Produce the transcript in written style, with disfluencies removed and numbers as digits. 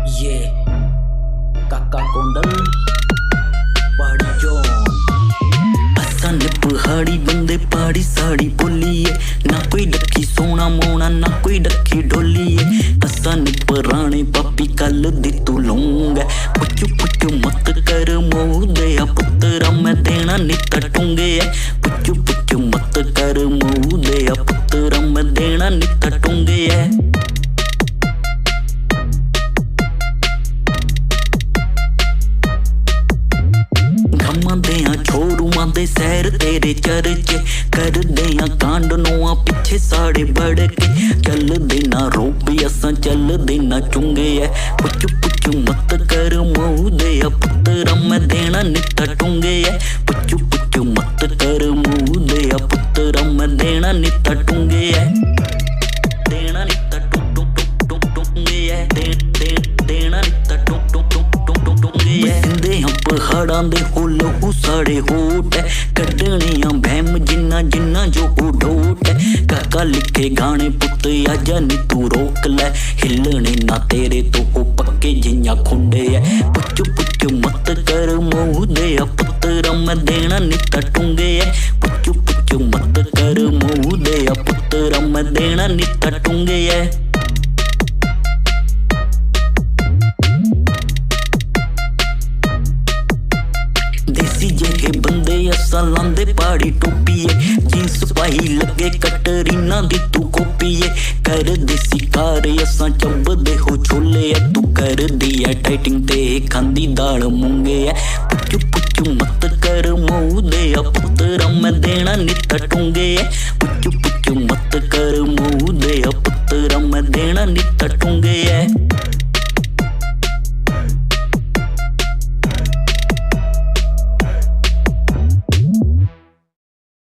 ये काका कोंडल पहाड़ी जोन असन पहाड़ी बंदे पहाड़ी साड़ी बोलिए ना कोई डक्की सोना मोना ना कोई डक्की डोलिए असन पुराने पापी कल दी तू लूंगा पुचू पुचू मत कर मोह दया पुत्रा मैं देना नित टूंगे पुचू पुचू मत कर मोह दया पुत्रा मैं देना नित टूंगे छोरूआ दे सैर तेरे चर्चे कर दिया कांड नोआ पिछे साड़े बढ़ के चल देना रोप असा चल देना चुंगे पुचू पुचू मत कर मुँह दे पुत्रा मैं देना नित टूंगे पुचू पुचू मत कर मुँह दे पुत्रा मैं देना नित टूंगे देना नित टूंगे देना नित पहाड़ां दे हो लहू साड़े होट कड्डनियां बहम जिन्ना जिन्ना जो उडोट काका लिखे गाने पुत आजा नी तू रोक ले हिलने ना तेरे तो हो पक्के जियां खुंडे पुचू पुचू मत कर मुँह दे पुत्रा मैं देना नित टूंगे पुचू पुचू मत कर मुँह दे पुत्रा मैं देना नित टूंगे बंदे असा लांदे पहाड़ी टोपीए जींस पाई लगे कटरीना दी तू कॉपीए कर देसी कार असा चबदे हो छोले तू कर दिया डाइटिंग ते खांदी दाल मूंगे पुचू पुचू मत कर मुँह दे पुत्रा मैं देना नित टूंगे पुचू पुचू मत कर मुँह दे पुत्रा मैं देना नित टूंगे